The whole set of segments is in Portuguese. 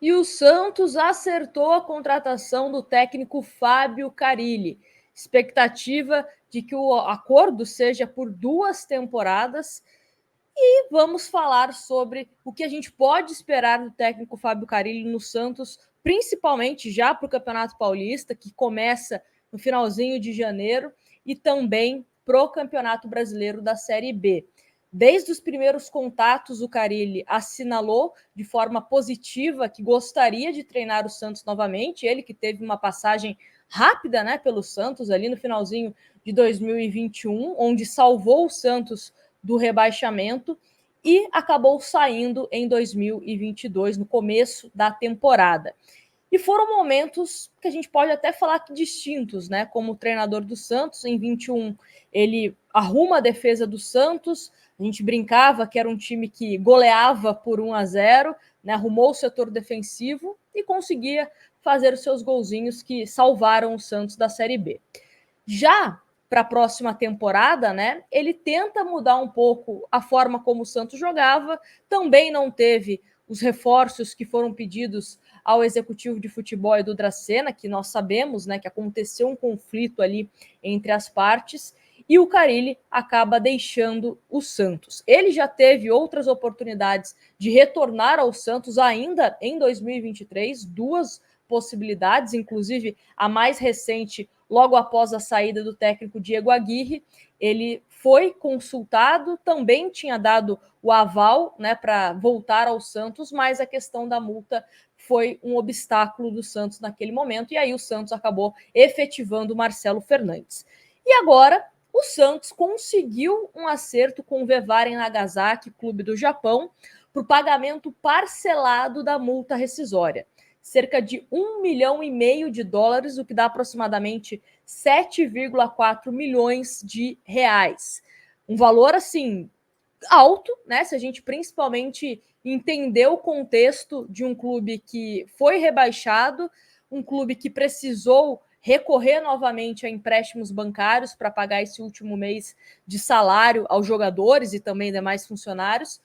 E o Santos acertou a contratação do técnico Fábio Carille. Expectativa de que o acordo seja por 2 temporadas. E vamos falar sobre o que a gente pode esperar do técnico Fábio Carille no Santos, principalmente já para o Campeonato Paulista, que começa no finalzinho de janeiro, e também para o Campeonato Brasileiro da Série B. Desde os primeiros contatos, o Carille assinalou de forma positiva que gostaria de treinar o Santos novamente. Ele que teve uma passagem rápida, né, pelo Santos ali no finalzinho de 2021, onde salvou o Santos do rebaixamento e acabou saindo em 2022, no começo da temporada. E foram momentos que a gente pode até falar que distintos, né? Como treinador do Santos, em 21, ele arruma a defesa do Santos. A gente brincava que era um time que goleava por 1-0, né? Arrumou o setor defensivo e conseguia fazer os seus golzinhos que salvaram o Santos da Série B. Já para a próxima temporada, né? Ele tenta mudar um pouco a forma como o Santos jogava, também não teve os reforços que foram pedidos ao executivo de futebol Edu Dracena, que nós sabemos, né, que aconteceu um conflito ali entre as partes, e o Carille acaba deixando o Santos. Ele já teve outras oportunidades de retornar ao Santos ainda em 2023, 2 possibilidades, inclusive a mais recente logo após a saída do técnico Diego Aguirre. Ele foi consultado, também tinha dado o aval, né, para voltar ao Santos, mas a questão da multa foi um obstáculo do Santos naquele momento, e aí o Santos acabou efetivando o Marcelo Fernandes. E agora o Santos conseguiu um acerto com o Vevaren Nagasaki, clube do Japão, para o pagamento parcelado da multa rescisória. Cerca de $1,5 milhão, o que dá aproximadamente 7,4 milhões de reais. Um valor, assim, alto, né? Se a gente principalmente entender o contexto de um clube que foi rebaixado, um clube que precisou recorrer novamente a empréstimos bancários para pagar esse último mês de salário aos jogadores e também demais funcionários.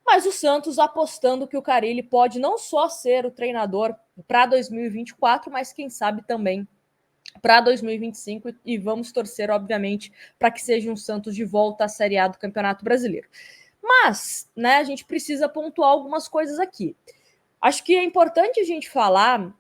Mas o Santos apostando que o Carille pode não só ser o treinador para 2024, mas quem sabe também para 2025, e vamos torcer, obviamente, para que seja um Santos de volta à Série A do Campeonato Brasileiro. Mas, né, a gente precisa pontuar algumas coisas aqui. Acho que é importante a gente falar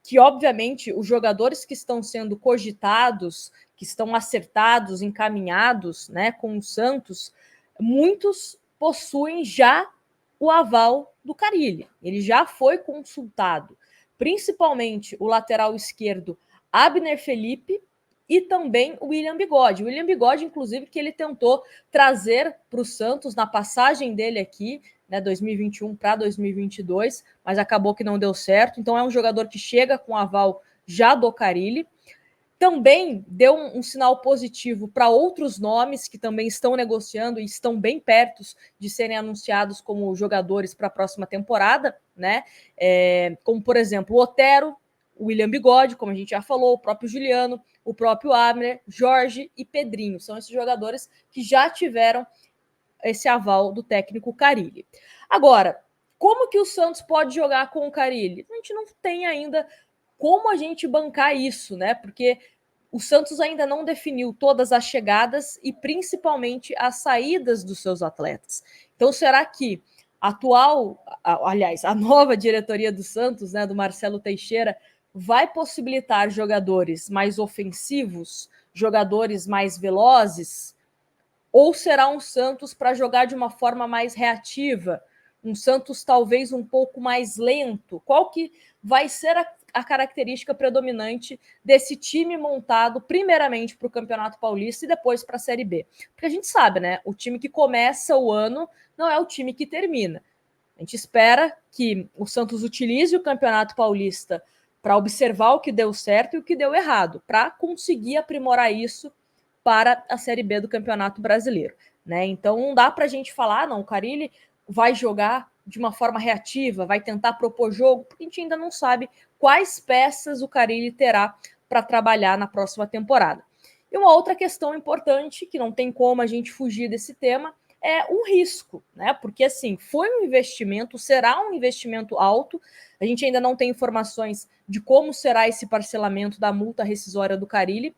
que, obviamente, os jogadores que estão sendo cogitados, que estão acertados, encaminhados, né, com o Santos, muitos possuem já o aval do Carille. Ele já foi consultado, principalmente o lateral esquerdo Abner Felipe e também o William Bigode. O William Bigode, inclusive, que ele tentou trazer para o Santos na passagem dele aqui, né, 2021 para 2022, mas acabou que não deu certo. Então é um jogador que chega com aval já do Carille. Também deu um sinal positivo para outros nomes que também estão negociando e estão bem perto de serem anunciados como jogadores para a próxima temporada, né? Como, por exemplo, o Otero, o William Bigode, como a gente já falou, o próprio Juliano, o próprio Abner, Jorge e Pedrinho. São esses jogadores que já tiveram esse aval do técnico Carille. Agora, como que o Santos pode jogar com o Carille? A gente não tem ainda como a gente bancar isso, né? Porque o Santos ainda não definiu todas as chegadas e principalmente as saídas dos seus atletas. Então, será que a nova diretoria do Santos, né, do Marcelo Teixeira, vai possibilitar jogadores mais ofensivos, jogadores mais velozes? Ou será um Santos para jogar de uma forma mais reativa? Um Santos talvez um pouco mais lento? Qual que vai ser a característica predominante desse time montado primeiramente para o Campeonato Paulista e depois para a Série B? Porque a gente sabe, né? O time que começa o ano não é o time que termina. A gente espera que o Santos utilize o Campeonato Paulista para observar o que deu certo e o que deu errado, para conseguir aprimorar isso para a Série B do Campeonato Brasileiro, né? Então não dá para a gente falar, não, o Carille vai jogar de uma forma reativa, vai tentar propor jogo, porque a gente ainda não sabe quais peças o Carille terá para trabalhar na próxima temporada. E uma outra questão importante, que não tem como a gente fugir desse tema, um risco, né? Porque assim, foi um investimento, será um investimento alto. A gente ainda não tem informações de como será esse parcelamento da multa rescisória do Carille,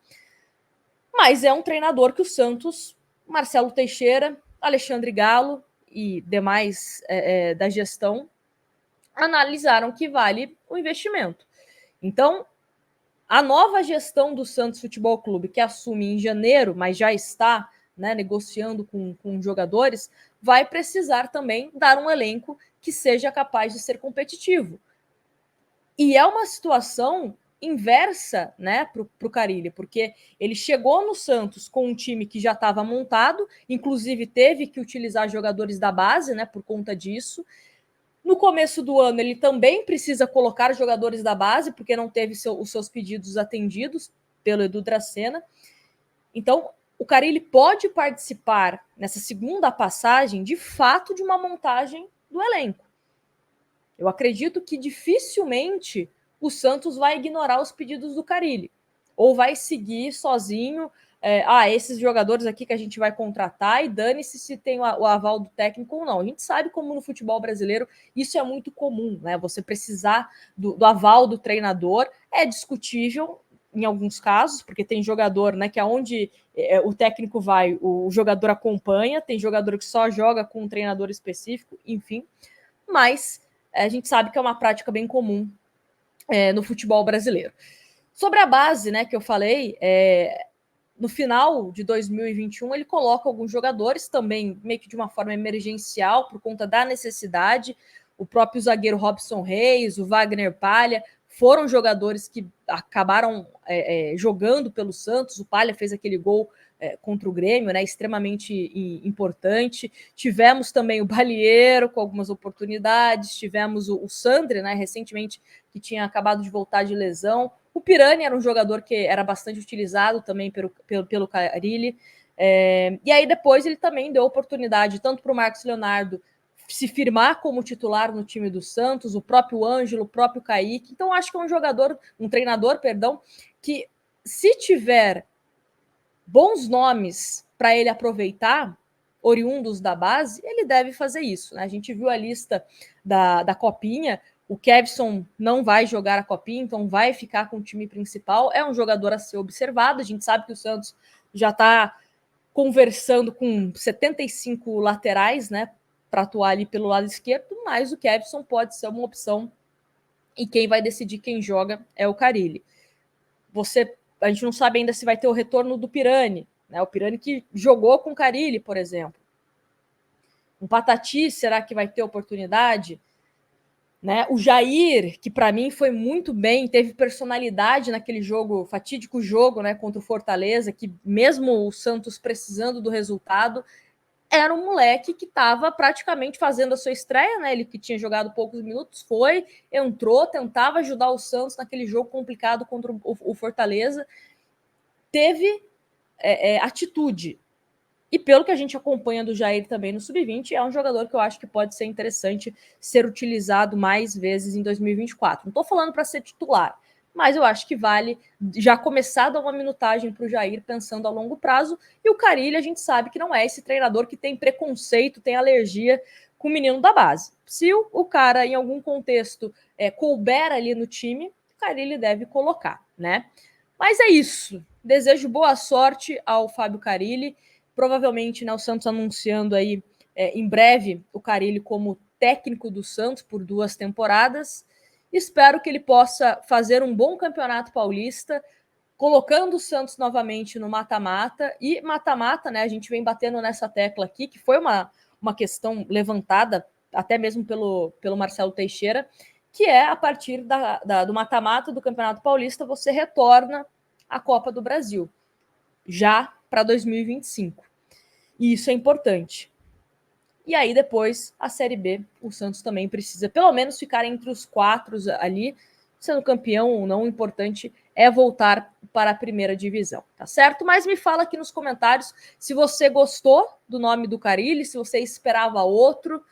mas é um treinador que o Santos, Marcelo Teixeira, Alexandre Galo e demais da gestão analisaram que vale o investimento. Então, a nova gestão do Santos Futebol Clube, que assume em janeiro, mas já está, né, negociando com jogadores, vai precisar também dar um elenco que seja capaz de ser competitivo. E é uma situação inversa, né, para o Carille, porque ele chegou no Santos com um time que já estava montado, inclusive teve que utilizar jogadores da base, né, por conta disso. No começo do ano, ele também precisa colocar jogadores da base, porque não teve os seus pedidos atendidos pelo Edu Dracena. Então, o Carille pode participar nessa segunda passagem, de fato, de uma montagem do elenco. Eu acredito que dificilmente o Santos vai ignorar os pedidos do Carille, ou vai seguir sozinho. Esses jogadores aqui que a gente vai contratar e dane-se se tem o aval do técnico ou não. A gente sabe como no futebol brasileiro isso é muito comum, né? Você precisar do aval do treinador é discutível em alguns casos, porque tem jogador, né, que aonde o técnico vai, o jogador acompanha, tem jogador que só joga com um treinador específico, enfim, mas a gente sabe que é uma prática bem comum no futebol brasileiro. Sobre a base, né, que eu falei, no final de 2021, ele coloca alguns jogadores também, meio que de uma forma emergencial, por conta da necessidade. O próprio zagueiro Robson Reis, o Wagner Palha, foram jogadores que acabaram jogando pelo Santos. O Palha fez aquele gol contra o Grêmio, né, extremamente importante. Tivemos também o Balieiro com algumas oportunidades, tivemos o Sandri, né, recentemente, que tinha acabado de voltar de lesão. O Pirani era um jogador que era bastante utilizado também pelo Carille. E aí depois ele também deu oportunidade tanto para o Marcos Leonardo se firmar como titular no time do Santos, o próprio Ângelo, o próprio Kaique. Então acho que é um treinador, que se tiver bons nomes para ele aproveitar, oriundos da base, ele deve fazer isso, né? A gente viu a lista da Copinha. O Kevson não vai jogar a Copinha, então vai ficar com o time principal. É um jogador a ser observado. A gente sabe que o Santos já está conversando com 75 laterais, né, para atuar ali pelo lado esquerdo, mas o Kevson pode ser uma opção e quem vai decidir quem joga é o Carille. A gente não sabe ainda se vai ter o retorno do Pirani, né? O Pirani que jogou com o Carille, por exemplo. Um Patati, será que vai ter oportunidade? Né? O Jair, que para mim foi muito bem, teve personalidade naquele jogo, fatídico jogo, né, contra o Fortaleza, que mesmo o Santos precisando do resultado, era um moleque que estava praticamente fazendo a sua estreia, né? Ele que tinha jogado poucos minutos, entrou, tentava ajudar o Santos naquele jogo complicado contra o Fortaleza, teve atitude. E pelo que a gente acompanha do Jair também no Sub-20, é um jogador que eu acho que pode ser interessante ser utilizado mais vezes em 2024. Não estou falando para ser titular, mas eu acho que vale já começar a dar uma minutagem para o Jair pensando a longo prazo. E o Carille, a gente sabe que não é esse treinador que tem preconceito, tem alergia com o menino da base. Se o cara, em algum contexto, couber ali no time, o Carille deve colocar, né? Mas é isso. Desejo boa sorte ao Fábio Carille. Provavelmente, né, o Santos anunciando aí em breve o Carille como técnico do Santos por 2 temporadas. Espero que ele possa fazer um bom campeonato paulista, colocando o Santos novamente no mata-mata. E mata-mata, né, a gente vem batendo nessa tecla aqui, que foi uma questão levantada até mesmo pelo Marcelo Teixeira, que é a partir do mata-mata do Campeonato Paulista, você retorna à Copa do Brasil, já para 2025. E isso é importante. E aí depois, a Série B, o Santos também precisa pelo menos ficar entre os 4 ali, sendo campeão ou não, o importante é voltar para a primeira divisão, tá certo? Mas me fala aqui nos comentários se você gostou do nome do Carille, se você esperava outro.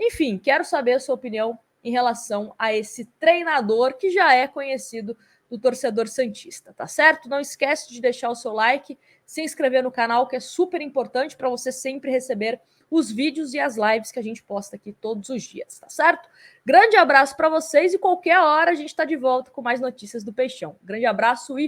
Enfim, quero saber a sua opinião em relação a esse treinador que já é conhecido do torcedor santista, tá certo? Não esquece de deixar o seu like, se inscrever no canal, que é super importante para você sempre receber os vídeos e as lives que a gente posta aqui todos os dias, tá certo? Grande abraço para vocês e qualquer hora a gente está de volta com mais notícias do Peixão. Grande abraço e